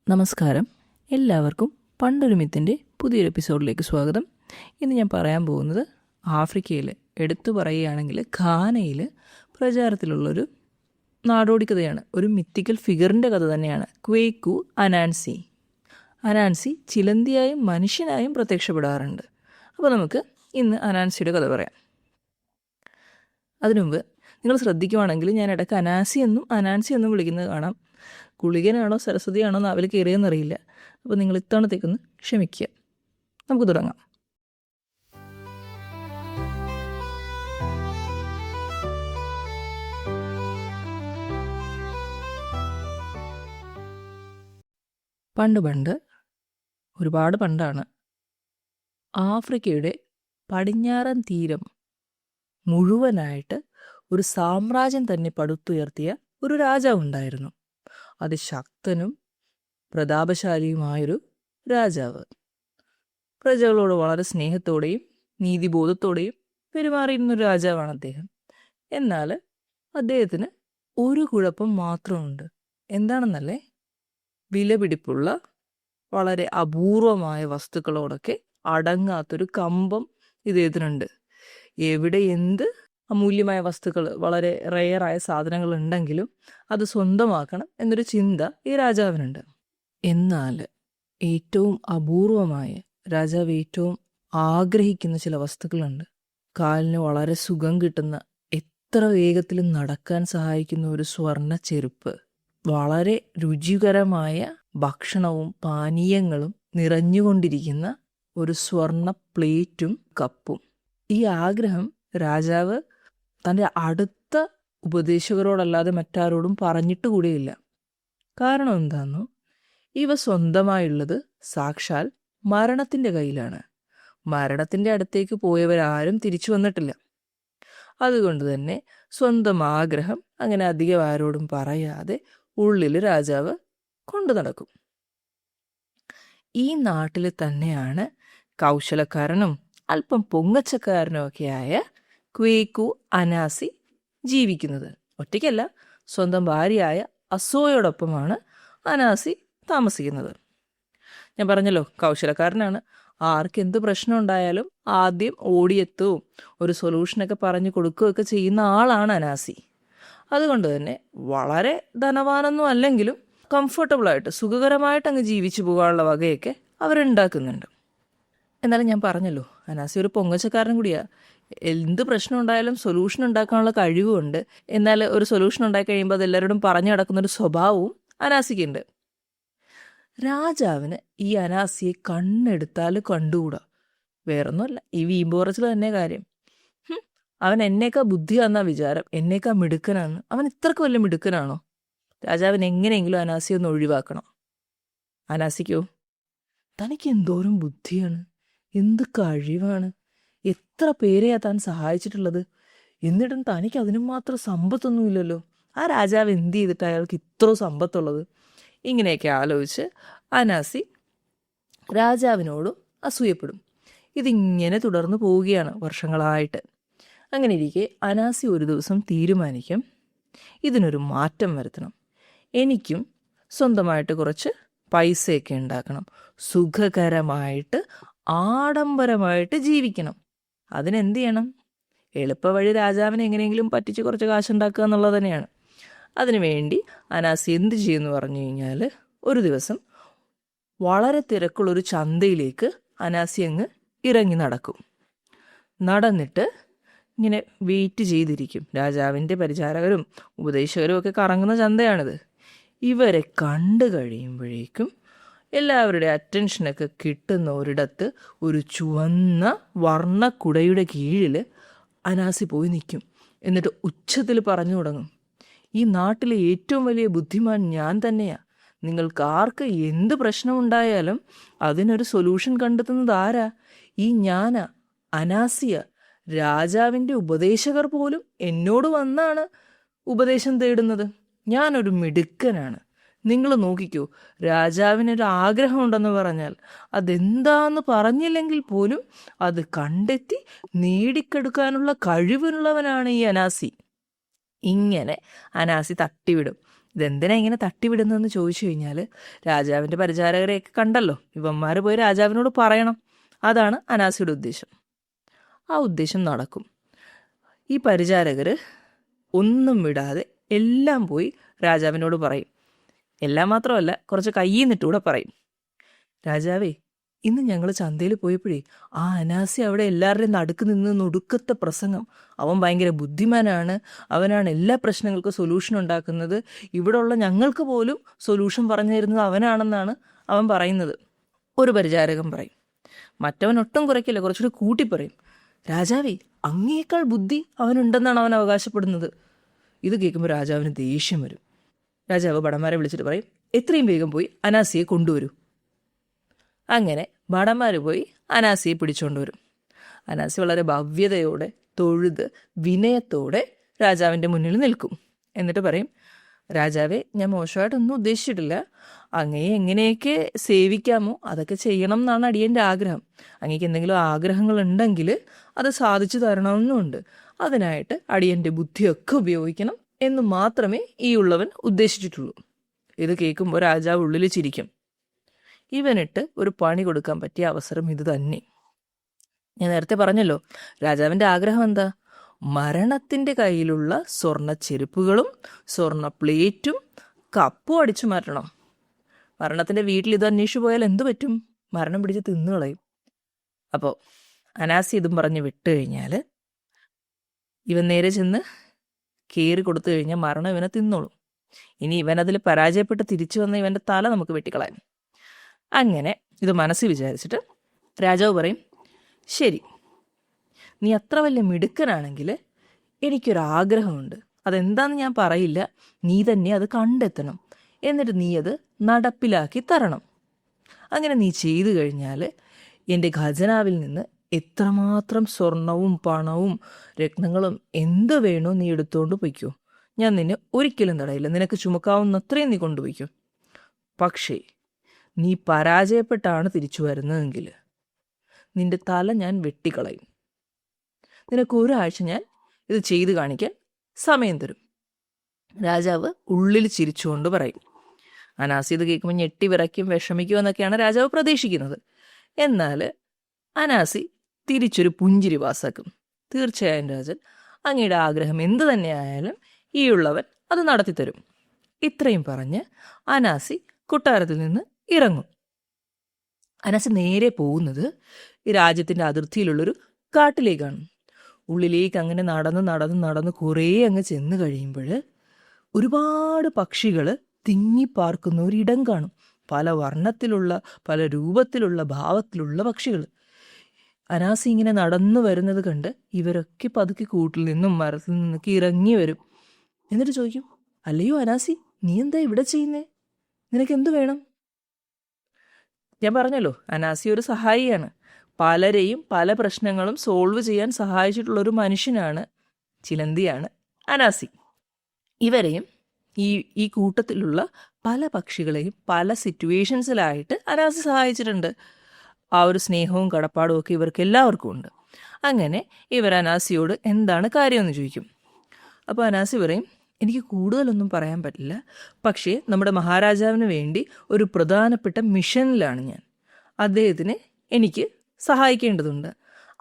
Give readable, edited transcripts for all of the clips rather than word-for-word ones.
നമസ്കാരം, എല്ലാവർക്കും പണ്ടൊരു മിത്തിൻ്റെ പുതിയൊരു എപ്പിസോഡിലേക്ക് സ്വാഗതം. ഇന്ന് ഞാൻ പറയാൻ പോകുന്നത് ആഫ്രിക്കയിൽ, എടുത്തു പറയുകയാണെങ്കിൽ ഘാനയിൽ പ്രചാരത്തിലുള്ളൊരു നാടോടി കഥയാണ്. ഒരു മിത്തിക്കൽ ഫിഗറിൻ്റെ കഥ തന്നെയാണ്. ക്വേക്കു അനാൻസി. അനാൻസി ചിലന്തിയായും മനുഷ്യനായും പ്രത്യക്ഷപ്പെടാറുണ്ട്. അപ്പോൾ നമുക്ക് ഇന്ന് അനാൻസിയുടെ കഥ പറയാം. അതിനുമുമ്പ് നിങ്ങൾ ശ്രദ്ധിക്കുവാണെങ്കിൽ ഞാൻ ഇടയ്ക്ക് അനാൻസി എന്നും വിളിക്കുന്നത് കാണാം. ഗുളികനാണോ സരസ്വതിയാണോ നാവിൽ കയറിയെന്നറിയില്ല. അപ്പോൾ നിങ്ങൾ ഇത്തവണത്തേക്കൊന്ന് ക്ഷമിക്കുക. നമുക്ക് തുടങ്ങാം. പണ്ട് ഒരുപാട് പണ്ടാണ്, ആഫ്രിക്കയുടെ പടിഞ്ഞാറൻ തീരം മുഴുവനായിട്ട് ഒരു സാമ്രാജ്യം തന്നെ പടുത്തുയർത്തിയ ഒരു രാജാവുണ്ടായിരുന്നു. അതിശക്തനും പ്രതാപശാലിയുമായൊരു രാജാവ്. പ്രജകളോട് വളരെ സ്നേഹത്തോടെയും നീതിബോധത്തോടെയും പെരുമാറിയിരുന്നൊരു രാജാവാണ് അദ്ദേഹം. എന്നാൽ അദ്ദേഹത്തിന് ഒരു കുഴപ്പം മാത്രമുണ്ട്. എന്താണെന്നല്ലേ? വിലപിടിപ്പുള്ള വളരെ അപൂർവമായ വസ്തുക്കളോടൊക്കെ അടങ്ങാത്തൊരു കമ്പം ഇദ്ദേഹത്തിനുണ്ട്. എവിടെ എന്ത് അമൂല്യമായ വസ്തുക്കൾ, വളരെ റെയറായ സാധനങ്ങൾ ഉണ്ടെങ്കിലും അത് സ്വന്തമാക്കണം എന്നൊരു ചിന്ത ഈ രാജാവിനുണ്ട്. എന്നാൽ ഏറ്റവും അപൂർവമായ, രാജാവ് ഏറ്റവും ആഗ്രഹിക്കുന്ന ചില വസ്തുക്കളുണ്ട്. കാലിന് വളരെ സുഖം കിട്ടുന്ന, എത്ര വേഗത്തിലും നടക്കാൻ സഹായിക്കുന്ന ഒരു സ്വർണ്ണ ചെരുപ്പ്, വളരെ രുചികരമായ ഭക്ഷണവും പാനീയങ്ങളും നിറഞ്ഞുകൊണ്ടിരിക്കുന്ന ഒരു സ്വർണ്ണ പ്ലേറ്റും കപ്പും. ഈ ആഗ്രഹം രാജാവ് തൻ്റെ അടുത്ത ഉപദേശകരോടല്ലാതെ മറ്റാരോടും പറഞ്ഞിട്ട് കൂടിയില്ല. കാരണം എന്താണെന്നോ? ഇവ സ്വന്തമായുള്ളത് സാക്ഷാൽ മരണത്തിൻ്റെ കയ്യിലാണ്. മരണത്തിൻ്റെ അടുത്തേക്ക് പോയവരാരും തിരിച്ചു വന്നിട്ടില്ല. അതുകൊണ്ട് തന്നെ സ്വന്തം ആഗ്രഹം അങ്ങനെ അധികം ആരോടും പറയാതെ ഉള്ളിൽ രാജാവ് കൊണ്ടു നടക്കും. ഈ നാട്ടിൽ തന്നെയാണ് കൗശലക്കാരനും അല്പം പൊങ്ങച്ചക്കാരനുമൊക്കെയായ ക്വേക്കു അനാസി ജീവിക്കുന്നത്. ഒറ്റയ്ക്കല്ല, സ്വന്തം ഭാര്യയായ അസോയോടൊപ്പമാണ് അനാസി താമസിക്കുന്നത്. ഞാൻ പറഞ്ഞല്ലോ, കൗശലക്കാരനാണ്. ആർക്കെന്ത് പ്രശ്നം ഉണ്ടായാലും ആദ്യം ഓടിയെത്തുകയും ഒരു സൊല്യൂഷനൊക്കെ പറഞ്ഞു കൊടുക്കുകയൊക്കെ ചെയ്യുന്ന ആളാണ് അനാസി. അതുകൊണ്ട് തന്നെ വളരെ ധനവാനൊന്നും അല്ലെങ്കിലും കംഫർട്ടബിളായിട്ട്, സുഖകരമായിട്ട് അങ്ങ് ജീവിച്ചു പോകാനുള്ള വകയൊക്കെ അവരുണ്ടാക്കുന്നുണ്ട്. എന്നാലും ഞാൻ പറഞ്ഞല്ലോ, അനാസി ഒരു പൊങ്ങച്ചക്കാരൻ കൂടിയാണ്. എന്ത് പ്രശ്നം ഉണ്ടായാലും സൊല്യൂഷൻ ഉണ്ടാക്കാനുള്ള കഴിവുമുണ്ട്. എന്നാൽ ഒരു സൊല്യൂഷൻ ഉണ്ടാക്കി കഴിയുമ്പോൾ അതെല്ലാവരോടും പറഞ്ഞു നടക്കുന്നൊരു സ്വഭാവവും അനാസിക്കുണ്ട്. രാജാവിന് ഈ അനാസിയെ കണ്ണെടുത്താൽ കണ്ടുകൂടാ. വേറൊന്നുമല്ല, ഈ വീമ്പുറച്ചിൽ തന്നെ കാര്യം. അവൻ എന്നേക്കാ ബുദ്ധിയാന്നാ വിചാരം, എന്നേക്കാ മിടുക്കനാന്ന്. അവൻ ഇത്രക്ക് വലിയ മിടുക്കനാണോ? രാജാവിന് എങ്ങനെയെങ്കിലും അനാസിയെ ഒന്ന് ഒഴിവാക്കണം. അനാസിക്കോ, തനിക്ക് എന്തോരം ബുദ്ധിയാണ്, എന്ത് കഴിവാണ്, എത്ര പേരെയാ താൻ സഹായിച്ചിട്ടുള്ളത്, എന്നിട്ടും തനിക്ക് അതിനും മാത്രം സമ്പത്തൊന്നുമില്ലല്ലോ. ആ രാജാവ് എന്ത് ചെയ്തിട്ട് അയാൾക്ക് ഇത്ര സമ്പത്തുള്ളത്? ഇങ്ങനെയൊക്കെ ആലോചിച്ച് അനാസി രാജാവിനോടും അസൂയപ്പെടും. ഇതിങ്ങനെ തുടർന്നു പോവുകയാണ് വർഷങ്ങളായിട്ട്. അങ്ങനെ ഇരിക്കെ അനാസി ഒരു ദിവസം തീരുമാനിക്കും, ഇതിനൊരു മാറ്റം വരുത്തണം. എനിക്കും സ്വന്തമായിട്ട് കുറച്ച് പൈസയൊക്കെ ഉണ്ടാക്കണം, സുഖകരമായിട്ട് ആഡംബരമായിട്ട് ജീവിക്കണം. അതിനെന്ത് ചെയ്യണം? എളുപ്പവഴി രാജാവിനെ എങ്ങനെയെങ്കിലും പറ്റിച്ച് കുറച്ച് കാശുണ്ടാക്കുക എന്നുള്ളത് തന്നെയാണ്. അതിനുവേണ്ടി അനാസി എന്ത് ചെയ്യുമെന്ന് പറഞ്ഞു കഴിഞ്ഞാൽ, ഒരു ദിവസം വളരെ തിരക്കുള്ളൊരു ചന്തയിലേക്ക് അനാസി അങ്ങ് ഇറങ്ങി നടക്കും. നടന്നിട്ട് ഇങ്ങനെ വെയിറ്റ് ചെയ്തിരിക്കും. രാജാവിൻ്റെ പരിചാരകരും ഉപദേശകരും ഒക്കെ കറങ്ങുന്ന ചന്തയാണിത്. ഇവരെ കണ്ടു കഴിയുമ്പോഴേക്കും എല്ലാവരുടെ അറ്റൻഷനൊക്കെ കിട്ടുന്ന ഒരിടത്ത് ഒരു ചുവന്ന വർണ്ണക്കുടയുടെ കീഴിൽ അനാസി പോയി നിൽക്കും. എന്നിട്ട് ഉച്ചത്തിൽ പറഞ്ഞു തുടങ്ങും, ഈ നാട്ടിലെ ഏറ്റവും വലിയ ബുദ്ധിമാൻ ഞാൻ തന്നെയാ. നിങ്ങൾക്ക് ആർക്ക് എന്ത് പ്രശ്നമുണ്ടായാലും അതിനൊരു സൊല്യൂഷൻ കണ്ടെത്തുന്നത് ആരാ? ഈ ഞാനാ, അനാസിയ. രാജാവിൻ്റെ ഉപദേശകർ പോലും എന്നോട് വന്നാണ് ഉപദേശം തേടുന്നത്. ഞാനൊരു മിടുക്കനാണ്. നിങ്ങൾ നോക്കിക്കോ, രാജാവിനൊരു ആഗ്രഹമുണ്ടെന്ന് പറഞ്ഞാൽ അതെന്താന്ന് പറഞ്ഞില്ലെങ്കിൽ പോലും അത് കണ്ടെത്തി നേടിക്കെടുക്കാനുള്ള കഴിവുള്ളവനാണ് ഈ അനാസി. ഇങ്ങനെ അനാസി തട്ടിവിടും. ഇതെന്തിനാ ഇങ്ങനെ തട്ടിവിടുന്നതെന്ന് ചോദിച്ചു കഴിഞ്ഞാൽ, രാജാവിൻ്റെ പരിചാരകരെയൊക്കെ കണ്ടല്ലോ, ഇവന്മാർ പോയി രാജാവിനോട് പറയണം. അതാണ് അനാസിയുടെ ഉദ്ദേശം. ആ ഉദ്ദേശം നടക്കും. ഈ പരിചാരകർ ഒന്നും വിടാതെ എല്ലാം പോയി രാജാവിനോട് പറയും. എല്ലാം മാത്രമല്ല, കുറച്ച് കയ്യിൽ നിന്നിട്ടൂടെ പറയും. രാജാവേ, ഇന്ന് ഞങ്ങൾ ചന്തയിൽ പോയപ്പോഴേ ആ അനാസി അവിടെ എല്ലാവരുടെയും നടുക്ക് നിന്ന് ഒടുക്കത്തെ പ്രസംഗം. അവൻ ഭയങ്കര ബുദ്ധിമാനാണ്, അവനാണ് എല്ലാ പ്രശ്നങ്ങൾക്കും സൊല്യൂഷൻ ഉണ്ടാക്കുന്നത്, ഇവിടെ ഉള്ള ഞങ്ങൾക്ക് പോലും സൊല്യൂഷൻ പറഞ്ഞു തരുന്നത് അവനാണെന്നാണ് അവൻ പറയുന്നത്. ഒരു പരിചാരകൻ പറയും. മറ്റവൻ ഒട്ടും കുറയ്ക്കില്ല, കുറച്ചുകൂടി കൂട്ടി പറയും. രാജാവേ, അങ്ങേക്കാൾ ബുദ്ധി അവനുണ്ടെന്നാണ് അവൻ അവകാശപ്പെടുന്നത്. ഇത് കേൾക്കുമ്പോൾ രാജാവിന് ദേഷ്യം വരും. രാജാവ് ഭടന്മാരെ വിളിച്ചിട്ട് പറയും, എത്രയും വേഗം പോയി അനാസിയെ കൊണ്ടുവരൂ. അങ്ങനെ ഭടന്മാർ പോയി അനാസിയെ പിടിച്ചുകൊണ്ടുവരും. അനാസി വളരെ ഭവ്യതയോടെ തൊഴുത് വിനയത്തോടെ രാജാവിൻ്റെ മുന്നിൽ നിൽക്കും. എന്നിട്ട് പറയും, രാജാവേ, ഞാൻ മോശമായിട്ടൊന്നും ഉദ്ദേശിച്ചിട്ടില്ല. അങ്ങയെ എങ്ങനെയൊക്കെ സേവിക്കാമോ അതൊക്കെ ചെയ്യണം എന്നാണ് അടിയൻ്റെ ആഗ്രഹം. അങ്ങേക്ക് എന്തെങ്കിലും ആഗ്രഹങ്ങൾ ഉണ്ടെങ്കിൽ അത് സാധിച്ചു തരണമെന്നുണ്ട്. അതിനായിട്ട് അടിയൻ്റെ ബുദ്ധിയൊക്കെ ഉപയോഗിക്കണം എന്ന് മാത്രമേ ഈ ഉള്ളവൻ ഉദ്ദേശിച്ചിട്ടുള്ളൂ. ഇത് കേൾക്കുമ്പോൾ രാജാവ് ഉള്ളിൽ ചിരിക്കും. ഇവനിട്ട് ഒരു പണി കൊടുക്കാൻ പറ്റിയ അവസരം ഇത് തന്നെ. ഞാൻ നേരത്തെ പറഞ്ഞല്ലോ, രാജാവിൻ്റെ ആഗ്രഹം എന്താ? മരണത്തിൻ്റെ കയ്യിലുള്ള സ്വർണ്ണ ചെരുപ്പുകളും സ്വർണ്ണ പ്ലേറ്റും കപ്പും അടിച്ചു മാറ്റണം. മരണത്തിൻ്റെ വീട്ടിൽ ഇത് അന്വേഷിച്ചു പോയാൽ എന്തു പറ്റും? മരണം പിടിച്ച് തിന്നുകളയും. അപ്പോൾ അനാസി ഇതും പറഞ്ഞ് വിട്ട് കഴിഞ്ഞാൽ ഇവൻ നേരെ ചെന്ന് കയറി കൊടുത്തു കഴിഞ്ഞാൽ മരണം ഇവനെ തിന്നോളും. ഇനി ഇവനതിൽ പരാജയപ്പെട്ട് തിരിച്ചു വന്ന ഇവൻ്റെ തല നമുക്ക് വെട്ടിക്കളയാം. അങ്ങനെ ഇത് മനസ്സിൽ വിചാരിച്ചിട്ട് രാജാവ് പറയും, ശരി, നീ അത്ര വലിയ മിടുക്കനാണെങ്കിൽ എനിക്കൊരാഗ്രഹമുണ്ട്. അതെന്താണെന്ന് ഞാൻ പറയില്ല, നീ തന്നെ അത് കണ്ടെത്തണം. എന്നിട്ട് നീ അത് നടപ്പിലാക്കി തരണം. അങ്ങനെ നീ ചെയ്തു കഴിഞ്ഞാൽ എൻ്റെ ഖജനാവിൽ നിന്ന് എത്രമാത്രം സ്വർണവും പണവും രത്നങ്ങളും എന്ത് വേണോ നീ എടുത്തുകൊണ്ട് പൊയ്ക്കോ. ഞാൻ നിന്നെ ഒരിക്കലും തടയില്ല. നിനക്ക് ചുമക്കാവുന്നത്രയും നീ കൊണ്ടുപോയിക്കോ. പക്ഷേ നീ പരാജയപ്പെട്ടാണ് തിരിച്ചു വരുന്നതെങ്കിൽ നിന്റെ തല ഞാൻ വെട്ടിക്കളയും. നിനക്ക് ഒരാഴ്ച ഞാൻ ഇത് ചെയ്തു കാണിക്കാൻ സമയം തരും. രാജാവ് ഉള്ളിൽ ചിരിച്ചുകൊണ്ട് പറയും. അനാസി ഇത് കേൾക്കുമ്പോൾ ഞെട്ടി വിറയ്ക്കും, വിഷമിക്കും എന്നൊക്കെയാണ് രാജാവ് പ്രതീക്ഷിക്കുന്നത്. എന്നാൽ അനാസി തിരിച്ചൊരു പുഞ്ചിരി പാസാക്കും. തീർച്ചയായും രാജൻ, അങ്ങയുടെ ആഗ്രഹം എന്തു തന്നെയായാലും ഈ ഉള്ളവൻ അത് നടത്തിത്തരും. ഇത്രയും പറഞ്ഞ് അനാസി കൊട്ടാരത്തിൽ നിന്ന് ഇറങ്ങും. അനാസി നേരെ പോകുന്നത് ഈ രാജ്യത്തിൻ്റെ അതിർത്തിയിലുള്ളൊരു കാട്ടിലേക്കാണ്. ഉള്ളിലേക്ക് അങ്ങനെ നടന്ന് കുറേ അങ്ങ് ചെന്ന് കഴിയുമ്പോൾ ഒരുപാട് പക്ഷികൾ തിങ്ങിപ്പാർക്കുന്ന ഒരിടം കാണും. പല വർണ്ണത്തിലുള്ള, പല രൂപത്തിലുള്ള, ഭാവത്തിലുള്ള പക്ഷികൾ. അനാസി ഇങ്ങനെ നടന്നു വരുന്നത് കണ്ട് ഇവരൊക്കെ പതുക്കെ കൂട്ടിൽ നിന്നും മരത്തിൽ നിന്നൊക്കെ ഇറങ്ങി വരും. എന്നിട്ട് ചോദിക്കും, അല്ലയോ അനാസി, നീ എന്താ ഇവിടെ ചെയ്യുന്നേ? നിനക്ക് എന്തു വേണം? ഞാൻ പറഞ്ഞല്ലോ, അനാസി ഒരു സഹായിയാണ്. പലരെയും പല പ്രശ്നങ്ങളും സോൾവ് ചെയ്യാൻ സഹായിച്ചിട്ടുള്ളൊരു മനുഷ്യനാണ്, ചിലന്തിയാണ് അനാസി. ഇവരെയും ഈ കൂട്ടത്തിലുള്ള പല പക്ഷികളെയും പല സിറ്റുവേഷൻസിലായിട്ട് അനാസി സഹായിച്ചിട്ടുണ്ട്. ആ ഒരു സ്നേഹവും കടപ്പാടും ഒക്കെ ഇവർക്ക് എല്ലാവർക്കും ഉണ്ട്. അങ്ങനെ ഇവർ അനാസിയോട് എന്താണ് കാര്യമെന്ന് ചോദിക്കും. അപ്പോൾ അനാസി പറയും, എനിക്ക് കൂടുതലൊന്നും പറയാൻ പറ്റില്ല, പക്ഷേ നമ്മുടെ മഹാരാജാവിന് വേണ്ടി ഒരു പ്രധാനപ്പെട്ട മിഷനിലാണ് ഞാൻ. അദ്ദേഹത്തിനെ എനിക്ക് സഹായിക്കേണ്ടതുണ്ട്.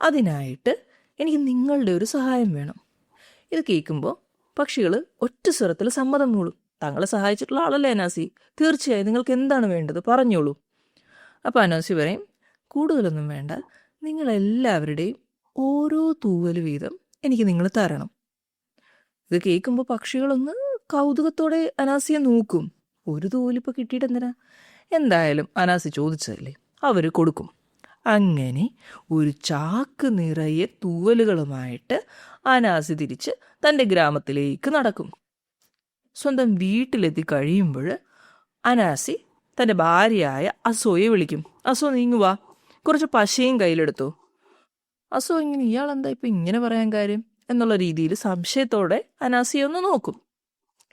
അതിനായിട്ട് എനിക്ക് നിങ്ങളുടെ ഒരു സഹായം വേണം. ഇത് കേൾക്കുമ്പോൾ പക്ഷികൾ ഒറ്റ സ്വരത്തിൽ സമ്മതം മൂളും. തങ്ങളെ സഹായിച്ചിട്ടുള്ള ആളല്ലേ അനാസി, തീർച്ചയായും നിങ്ങൾക്ക് എന്താണ് വേണ്ടത് പറഞ്ഞോളൂ. അപ്പോൾ അനാസി പറയും, കൂടുതലൊന്നും വേണ്ട, നിങ്ങളെല്ലാവരുടെയും ഓരോ തൂവൽ വീതം എനിക്ക് നിങ്ങൾ തരണം. ഇത് കേൾക്കുമ്പോൾ പക്ഷികളൊന്ന് കൗതുകത്തോടെ അനാസിയെ നോക്കും. ഒരു തൂവലിപ്പോൾ കിട്ടിയിട്ട് എന്തിനാ? എന്തായാലും അനാസി ചോദിച്ചതല്ലേ, അവർ കൊടുക്കും. അങ്ങനെ ഒരു ചാക്ക് നിറയെ തൂവലുകളുമായിട്ട് അനാസി തിരിച്ച് തൻ്റെ ഗ്രാമത്തിലേക്ക് നടക്കും. സ്വന്തം വീട്ടിലെത്തി കഴിയുമ്പോൾ അനാസി തൻ്റെ ഭാര്യയായ അസോയെ വിളിക്കും. അസോ, നീങ്ങുവാ, കുറച്ച് പശയും കയ്യിലെടുത്തു. അസോ ഇങ്ങനെ, ഇയാളെന്താ ഇപ്പം ഇങ്ങനെ പറയാൻ കാര്യം എന്നുള്ള രീതിയിൽ സംശയത്തോടെ അനാസിയെ ഒന്ന് നോക്കും.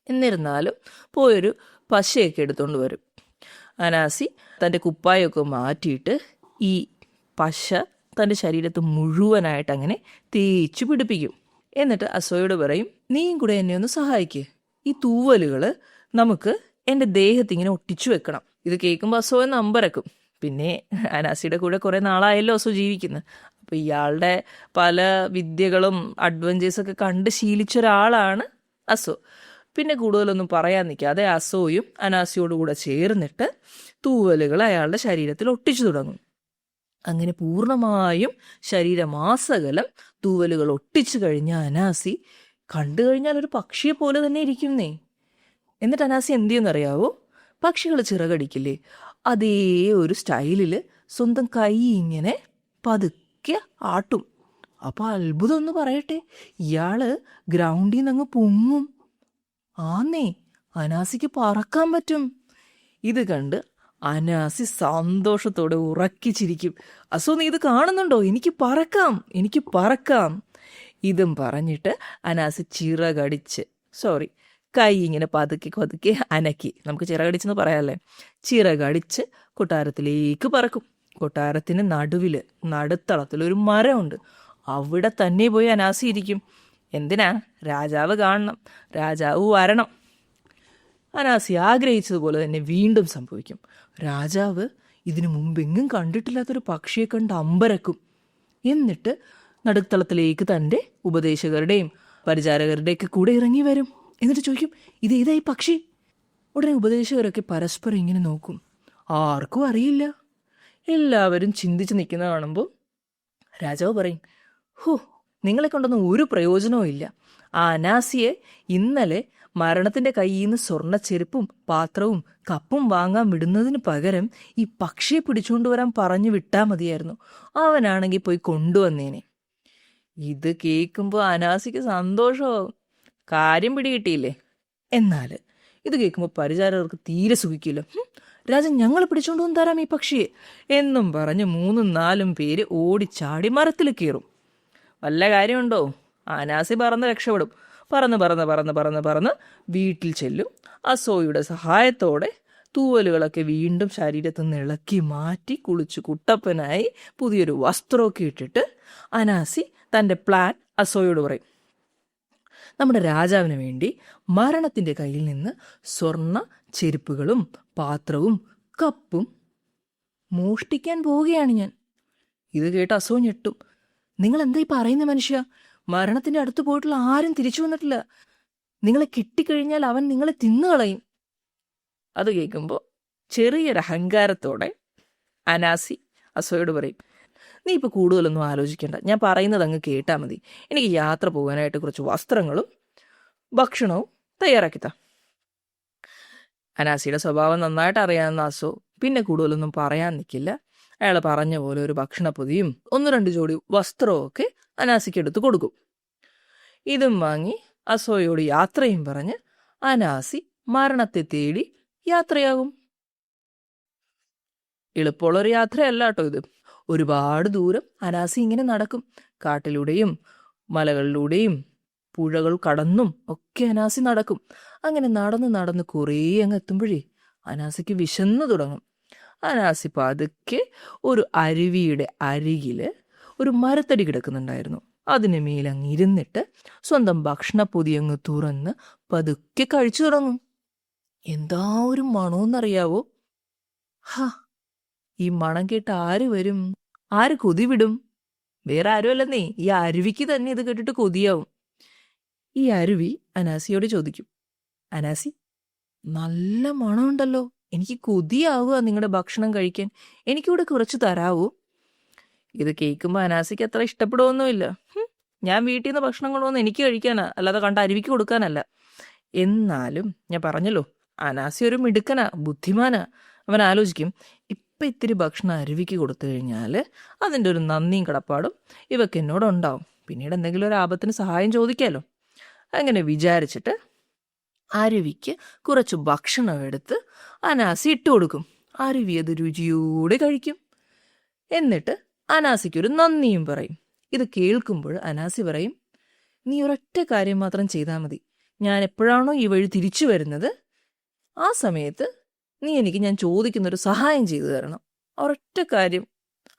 എന്നിരുന്നാലും പോയൊരു പശയൊക്കെ എടുത്തുകൊണ്ട് വരും. അനാസി തൻ്റെ കുപ്പായൊക്കെ മാറ്റിയിട്ട് ഈ പശ തൻ്റെ ശരീരത്ത് മുഴുവനായിട്ട് അങ്ങനെ തേച്ച് പിടിപ്പിക്കും. എന്നിട്ട് അസോയോട് പറയും, നീയും കൂടെ എന്നെ ഒന്ന് സഹായിക്കുക. ഈ തൂവലുകൾ നമുക്ക് എൻ്റെ ദേഹത്ത് ഇങ്ങനെ ഒട്ടിച്ചു വെക്കണം. ഇത് കേൾക്കുമ്പോൾ അസോ എന്ന് അമ്പരക്കും. പിന്നെ അനാസിയുടെ കൂടെ കുറേ നാളായല്ലോ അസോ ജീവിക്കുന്നത്. അപ്പോൾ ഇയാളുടെ പല വിദ്യകളും അഡ്വഞ്ചേഴ്സൊക്കെ കണ്ട് ശീലിച്ച ഒരാളാണ് അസോ. പിന്നെ കൂടുതലൊന്നും പറയാൻ നിൽക്കാതെ അസോയും അനാസിയോട് കൂടെ ചേർന്നിട്ട് തൂവലുകൾ അയാളുടെ ശരീരത്തിൽ ഒട്ടിച്ചു തുടങ്ങും. അങ്ങനെ പൂർണ്ണമായും ശരീരമാസകലം തൂവലുകൾ ഒട്ടിച്ചു കഴിഞ്ഞ അനാസി കണ്ടു കഴിഞ്ഞാൽ ഒരു പക്ഷിയെ പോലെ തന്നെ ഇരിക്കുന്നേ. എന്നിട്ട് അനാസി എന്ത് ചെയ്യുമെന്നറിയാവോ? പക്ഷികൾ ചിറകടിക്കില്ലേ, അതേ ഒരു സ്റ്റൈലിൽ സ്വന്തം കൈ ഇങ്ങനെ പതുക്കെ ആട്ടും. അപ്പോൾ അത്ഭുതം ഒന്ന് പറയട്ടെ, ഇയാള് ഗ്രൗണ്ടിൽ നിന്ന് അങ്ങ് പൊങ്ങും. ആന്നേ, അനാസിക്ക് പറക്കാൻ പറ്റും. ഇത് കണ്ട് അനാസി സന്തോഷത്തോടെ ഉറക്കിച്ചിരിക്കും. അസോ, നീ ഇത് കാണുന്നുണ്ടോ? എനിക്ക് പറക്കാം, എനിക്ക് പറക്കാം. ഇതും പറഞ്ഞിട്ട് അനാസി കൈ ഇങ്ങനെ പതുക്കെ അനക്കി, നമുക്ക് ചിറകടിച്ചെന്ന് പറയാമല്ലേ, ചിറകടിച്ച് കൊട്ടാരത്തിലേക്ക് പറക്കും. കൊട്ടാരത്തിന് നടുത്തളത്തിലൊരു മരമുണ്ട്. അവിടെ തന്നെ പോയി അനാസി ഇരിക്കും. എന്തിനാ? രാജാവ് കാണണം, രാജാവ് വരണം. അനാസി ആഗ്രഹിച്ചതുപോലെ തന്നെ വീണ്ടും സംഭവിക്കും. രാജാവ് ഇതിനു മുമ്പെങ്ങും കണ്ടിട്ടില്ലാത്തൊരു പക്ഷിയെ കണ്ട് അമ്പരക്കും. എന്നിട്ട് നടുത്തളത്തിലേക്ക് തൻ്റെ ഉപദേശകരുടെയും പരിചാരകരുടെയൊക്കെ കൂടെ ഇറങ്ങി വരും. എന്നിട്ട് ചോദിക്കും, ഇത് ഏതായി പക്ഷി? ഉടനെ ഉപദേശകരൊക്കെ പരസ്പരം ഇങ്ങനെ നോക്കും. ആർക്കും അറിയില്ല. എല്ലാവരും ചിന്തിച്ച് നിൽക്കുന്ന കാണുമ്പോൾ രാജാവ് പറയും, നിങ്ങളെ കൊണ്ടൊന്നും ഒരു പ്രയോജനവും ഇല്ല. ആ അനാസിയെ ഇന്നലെ മരണത്തിൻ്റെ കയ്യിൽ നിന്ന് സ്വർണ്ണ ചെരുപ്പും പാത്രവും കപ്പും വാങ്ങാൻ വിടുന്നതിന് പകരം ഈ പക്ഷിയെ പിടിച്ചുകൊണ്ട് വരാൻ പറഞ്ഞു വിട്ടാൽ മതിയായിരുന്നു. അവനാണെങ്കിൽ പോയി കൊണ്ടുവന്നേനെ. ഇത് കേൾക്കുമ്പോൾ അനാസിക്ക് സന്തോഷമാവും. കാര്യം പിടികിട്ടിയില്ലേ? എന്നാൽ ഇത് കേൾക്കുമ്പോൾ പരിചാരകർക്ക് തീരെ സുഖിക്കില്ല. രാജൻ, ഞങ്ങൾ പിടിച്ചുകൊണ്ട് വന്ന് തരാം ഈ പക്ഷിയെ എന്നും പറഞ്ഞ് 3-4 പേര് ഓടിച്ചാടി മരത്തിൽ കയറും. വല്ല കാര്യമുണ്ടോ? അനാസി പറന്ന് രക്ഷപ്പെടും. പറന്ന് വീട്ടിൽ ചെല്ലും. അസോയുടെ സഹായത്തോടെ തൂവലുകളൊക്കെ വീണ്ടും ശരീരത്തിൽ നിന്ന് ഇളക്കി മാറ്റി കുളിച്ച് കുട്ടപ്പനായി പുതിയൊരു വസ്ത്രമൊക്കെ ഇട്ടിട്ട് അനാസി തൻ്റെ പ്ലാൻ അസോയോട് പറയും. നമ്മുടെ രാജാവിന് വേണ്ടി മരണത്തിൻ്റെ കയ്യിൽ നിന്ന് സ്വർണ്ണ ചെരുപ്പുകളും പാത്രവും കപ്പും മോഷ്ടിക്കാൻ പോവുകയാണ് ഞാൻ. ഇത് കേട്ട് അസോ ഞെട്ടും. നിങ്ങൾ എന്തായി പറയുന്ന മനുഷ്യ? മരണത്തിൻ്റെ അടുത്ത് പോയിട്ടുള്ള ആരും തിരിച്ചു വന്നിട്ടില്ല. നിങ്ങളെ കിട്ടിക്കഴിഞ്ഞാൽ അവൻ നിങ്ങളെ തിന്നുകളയും. അത് കേൾക്കുമ്പോൾ ചെറിയൊരു അഹങ്കാരത്തോടെ അനാസി അസോയോട് പറയും, നീ ഇപ്പോൾ കൂടുതലൊന്നും ആലോചിക്കേണ്ട, ഞാൻ പറയുന്നത് അങ്ങ് കേട്ടാൽ മതി. എനിക്ക് യാത്ര പോകാനായിട്ട് കുറച്ച് വസ്ത്രങ്ങളും ഭക്ഷണവും തയ്യാറാക്കിത്താ. അനാസിയുടെ സ്വഭാവം നന്നായിട്ട് അറിയാവുന്ന അസോ പിന്നെ കൂടുതലൊന്നും പറയാൻ നിൽക്കില്ല. അയാൾ പറഞ്ഞ പോലെ ഒരു ഭക്ഷണപ്പൊതിയും 1-2 ജോഡി വസ്ത്രവും ഒക്കെ അനാസിക്ക് എടുത്ത് കൊടുക്കും. ഇതും വാങ്ങി അസോയോട് യാത്രയും പറഞ്ഞ് അനാസി മരണത്തെ തേടി യാത്രയാകും. എളുപ്പമുള്ളൊരു യാത്രയല്ല കേട്ടോ ഇത്. ഒരുപാട് ദൂരം അനാസി ഇങ്ങനെ നടക്കും. കാട്ടിലൂടെയും മലകളിലൂടെയും പുഴകൾ കടന്നും ഒക്കെ അനാസി നടക്കും. അങ്ങനെ നടന്ന് കുറേ അങ്ങ് എത്തുമ്പോഴേ അനാസിക്ക് വിശന്നു തുടങ്ങും. അനാസി പതുക്കെ ഒരു അരുവിയുടെ അരികിൽ ഒരു മരത്തടി കിടക്കുന്നുണ്ടായിരുന്നു. അതിന് മേലങ്ങ് ഇരുന്നിട്ട് സ്വന്തം ഭക്ഷണപ്പൊതി അങ്ങ് തുറന്ന് പതുക്കെ കഴിച്ചു തുടങ്ങും. എന്താ ഒരു മണമെന്നറിയാവോ? ഈ മണം കേട്ട് ആര് വരും? ആര് കൊതി വിടും? വേറെ ആരുമല്ലെന്നേ, ഈ അരുവിക്ക് തന്നെ ഇത് കേട്ടിട്ട് കൊതിയാവും. ഈ അരുവി അനാസിയോട് ചോദിക്കും, അനാസി, നല്ല മണമുണ്ടല്ലോ, എനിക്ക് കൊതിയാവുക നിങ്ങളുടെ ഭക്ഷണം കഴിക്കാൻ, എനിക്കിവിടെ കുറച്ച് തരാവോ? ഇത് കേൾക്കുമ്പോൾ അനാസിക്ക് അത്ര ഇഷ്ടപ്പെടുമൊന്നുമില്ല. ഞാൻ വീട്ടിൽ നിന്ന് ഭക്ഷണം കൊണ്ടുവന്ന് എനിക്ക് കഴിക്കാനാ, അല്ലാതെ കണ്ട അരുവിക്ക് കൊടുക്കാനല്ല. എന്നാലും ഞാൻ പറഞ്ഞല്ലോ, അനാസി ഒരു മിടുക്കനാ, ബുദ്ധിമാനാ. അവൻ ആലോചിക്കും, ഇപ്പം ഇത്തിരി ഭക്ഷണം അരുവിക്ക് കൊടുത്തു കഴിഞ്ഞാൽ അതിൻ്റെ ഒരു നന്ദിയും കടപ്പാടും ഇവക്ക് എന്നോടുണ്ടാവും. പിന്നീട് എന്തെങ്കിലും ഒരു ആപത്തിന് സഹായം ചോദിക്കാമല്ലോ. അങ്ങനെ വിചാരിച്ചിട്ട് അരുവിക്ക് കുറച്ച് ഭക്ഷണം എടുത്ത് അനാസി ഇട്ട് കൊടുക്കും. അരുവി അത് രുചിയോടെ കഴിക്കും. എന്നിട്ട് അനാസിക്കൊരു നന്ദിയും പറയും. ഇത് കേൾക്കുമ്പോൾ അനാസി പറയും, നീ ഒരൊറ്റ കാര്യം മാത്രം ചെയ്താൽ മതി. ഞാൻ എപ്പോഴാണോ ഈ വഴി തിരിച്ചു വരുന്നത് ആ സമയത്ത് നീ എനിക്ക് ഞാൻ ചോദിക്കുന്നൊരു സഹായം ചെയ്തു തരണം. ഒരൊറ്റ കാര്യം,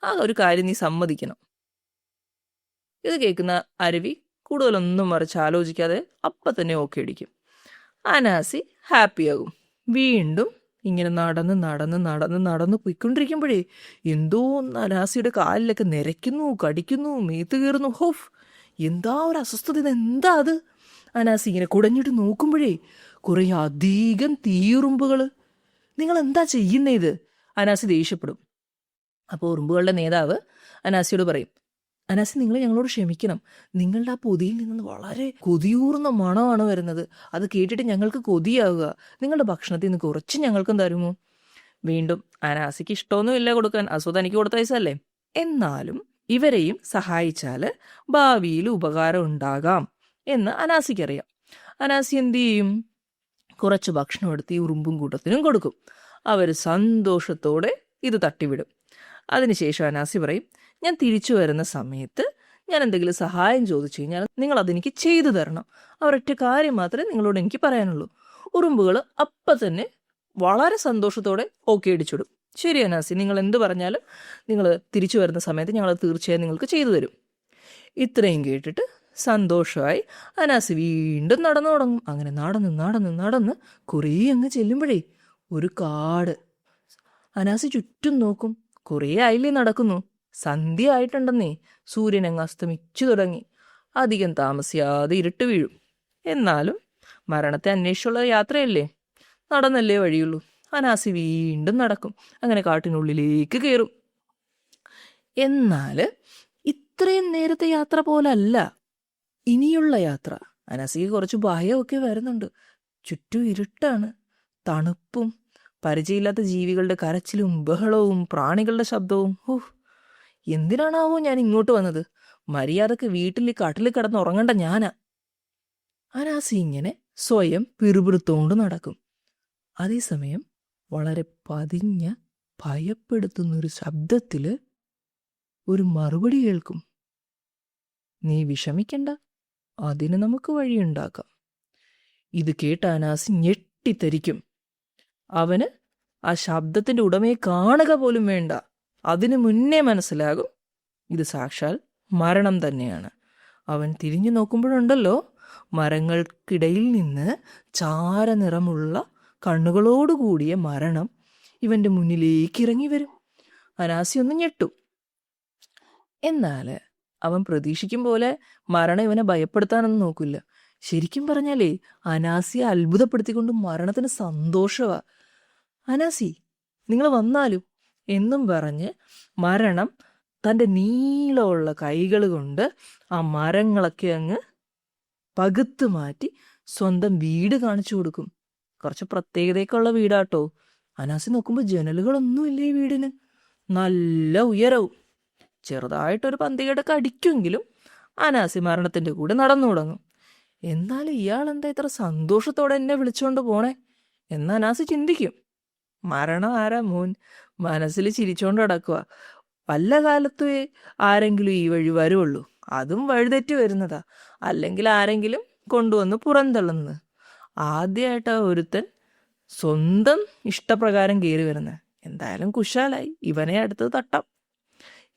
ആ ഒരു കാര്യം നീ സമ്മതിക്കണം. ഇത് കേൾക്കുന്ന അരുവി കൂടുതലൊന്നും മറിച്ച് ആലോചിക്കാതെ അപ്പം തന്നെ ഓക്കെ അടിക്കും. അനാസി ഹാപ്പിയാകും. വീണ്ടും ഇങ്ങനെ നടന്ന് നടന്ന് നടന്ന് നടന്ന് പോയിക്കൊണ്ടിരിക്കുമ്പോഴേ എന്തോ ഒന്ന് അനാസിയുടെ കാലിലൊക്കെ നിരയ്ക്കുന്നു, കടിക്കുന്നു, മേത്ത് കയറുന്നു. ഹോഫ്, എന്താ ഒരു അസ്വസ്ഥത, എന്താ അത്? അനാസി ഇങ്ങനെ കുടഞ്ഞിട്ട് നോക്കുമ്പോഴേ കുറേ അധികം തീയുറുമ്പുകൾ. നിങ്ങൾ എന്താ ചെയ്യുന്നേ ഇത്? അനാസി ദേഷ്യപ്പെടും. അപ്പോൾ ഉറുമ്പുകളുടെ നേതാവ് അനാസിയോട് പറയും, അനാസി, നിങ്ങൾ ഞങ്ങളോട് ക്ഷമിക്കണം. നിങ്ങളുടെ ആ പൊതിയിൽ നിന്ന് വളരെ കൊതിയൂർന്ന മണമാണ് വരുന്നത്. അത് കേട്ടിട്ട് ഞങ്ങൾക്ക് കൊതിയാവുക. നിങ്ങളുടെ ഭക്ഷണത്തിൽ നിന്ന് കുറച്ച് ഞങ്ങൾക്കും തരുമോ? വീണ്ടും അനാസിക്ക് ഇഷ്ടമൊന്നുമില്ല കൊടുക്കാൻ, അസുഖം തനിക്ക് കൊടുത്ത വയസ്സല്ലേ. എന്നാലും ഇവരെയും സഹായിച്ചാൽ ഭാവിയിൽ ഉപകാരം ഉണ്ടാകാം എന്ന് അനാസിക്കറിയാം. അനാസി എന്തു ചെയ്യും? കുറച്ച് ഭക്ഷണം എടുത്ത് ഈ ഉറുമ്പും കൂട്ടത്തിനും കൊടുക്കും. അവർ സന്തോഷത്തോടെ ഇത് തട്ടിവിടും. അതിനുശേഷം അനാസി പറയും, ഞാൻ തിരിച്ചു വരുന്ന സമയത്ത് ഞാൻ എന്തെങ്കിലും സഹായം ചോദിച്ചു കഴിഞ്ഞാൽ നിങ്ങൾ അതെനിക്ക് ചെയ്തു തരണം. ഒരൊറ്റ കാര്യം മാത്രമേ നിങ്ങളോട് എനിക്ക് പറയാനുള്ളൂ. ഉറുമ്പുകൾ അപ്പം തന്നെ വളരെ സന്തോഷത്തോടെ ഓക്കെ അടിച്ചിടും. ശരി അനാസി, നിങ്ങൾ എന്ത് പറഞ്ഞാലും നിങ്ങൾ തിരിച്ചു വരുന്ന സമയത്ത് ഞങ്ങൾ തീർച്ചയായും നിങ്ങൾക്ക് ചെയ്തു തരും. ഇത്രയും കേട്ടിട്ട് സന്തോഷമായി അനാസി വീണ്ടും നടന്നു തുടങ്ങും. അങ്ങനെ നടന്ന് നടന്ന് നടന്ന് കുറേ അങ്ങ് ചെല്ലുമ്പോഴേ ഒരു കാട്. അനാസി ചുറ്റും നോക്കും. കുറേ ആയില്ലേ നടക്കുന്നു. സന്ധ്യ ആയിട്ടുണ്ടെന്നേ. സൂര്യൻ അങ്ങ് അസ്തമിച്ചു തുടങ്ങി. അധികം താമസിയാതെ ഇരുട്ട് വീഴും. എന്നാലും മരണത്തെ അന്വേഷിച്ചുള്ള യാത്രയല്ലേ, നടന്നല്ലേ വഴിയുള്ളൂ. അനാസി വീണ്ടും നടക്കും. അങ്ങനെ കാട്ടിനുള്ളിലേക്ക് കയറും. എന്നാൽ ഇത്രയും നേരത്തെ യാത്ര പോലല്ല ഇനിയുള്ള യാത്ര. അനാസിക്ക് കുറച്ച് ഭയമൊക്കെ വരുന്നുണ്ട്. ചുറ്റും ഇരുട്ടാണ്, തണുപ്പും പരിചയമില്ലാത്ത ജീവികളുടെ കരച്ചിലും ബഹളവും പ്രാണികളുടെ ശബ്ദവും. എന്തിനാണാവോ ഞാൻ ഇങ്ങോട്ട് വന്നത്? മര്യാദക്ക് വീട്ടിൽ കാട്ടിൽ കിടന്ന് ഉറങ്ങണ്ട ഞാനാ. അനാസി ഇങ്ങനെ സ്വയം പിറുപിറുത്തോണ്ട് നടക്കും. അതേസമയം വളരെ പതിഞ്ഞ ഭയപ്പെടുത്തുന്നൊരു ശബ്ദത്തിൽ ഒരു മറുപടി കേൾക്കും. നീ വിഷമിക്കണ്ട, അതിന് നമുക്ക് വഴിയുണ്ടാക്കാം. ഇത് കേട്ട അനാസി ഞെട്ടിത്തരിക്കും. അവന് ആ ശബ്ദത്തിൻ്റെ ഉടമയെ കാണുക പോലും വേണ്ട. അതിനു മുന്നേ മനസ്സിലാകും ഇത് സാക്ഷാൽ മരണം തന്നെയാണ്. അവൻ തിരിഞ്ഞു നോക്കുമ്പോഴുണ്ടല്ലോ, മരങ്ങൾക്കിടയിൽ നിന്ന് ചാരനിറമുള്ള കണ്ണുകളോടുകൂടിയ മരണം ഇവൻ്റെ മുന്നിലേക്ക് ഇറങ്ങി വരും. അനാസി ഒന്ന് ഞെട്ടും. എന്നാൽ അവൻ പ്രതീക്ഷിക്കും പോലെ മരണം ഇവനെ ഭയപ്പെടുത്താനൊന്നും നോക്കില്ല. ശരിക്കും പറഞ്ഞാലേ അനാസിയെ അത്ഭുതപ്പെടുത്തിക്കൊണ്ട് മരണത്തിന് സന്തോഷമാ. അനാസി, നിങ്ങൾ വന്നാലും എന്നും പറഞ്ഞ് മരണം തൻ്റെ നീളമുള്ള കൈകൾ കൊണ്ട് ആ മരങ്ങളൊക്കെ അങ്ങ് പകുത്ത് മാറ്റി സ്വന്തം വീട് കാണിച്ചു കൊടുക്കും. കുറച്ച് പ്രത്യേകതയൊക്കെയുള്ള വീടാട്ടോ. അനാസി നോക്കുമ്പോൾ ജനലുകളൊന്നുമില്ല ഈ വീടിന്. നല്ല ഉയരവും. ചെറുതായിട്ടൊരു പന്തികേടൊക്കെ അടിക്കുമെങ്കിലും അനാസി മരണത്തിൻ്റെ കൂടെ നടന്നു തുടങ്ങും. എന്നാലും ഇയാളെന്താ ഇത്ര സന്തോഷത്തോടെ എന്നെ വിളിച്ചുകൊണ്ട് പോണേ എന്ന് അനാസി ചിന്തിക്കും. മരണം ആരാ മോൻ, മനസ്സിൽ ചിരിച്ചോണ്ട് കിടക്കുക. വല്ല കാലത്തും ആരെങ്കിലും ഈ വഴി വരുള്ളൂ, അതും വഴിതെറ്റി വരുന്നതാ. അല്ലെങ്കിൽ ആരെങ്കിലും കൊണ്ടുവന്ന് പുറന്തള്ളുന്നത്. ആദ്യമായിട്ടാ ഒരുത്തൻ സ്വന്തം ഇഷ്ടപ്രകാരം കയറി വരുന്നത്. എന്തായാലും കുശാലായി, ഇവനെ അടുത്ത് തട്ടാം.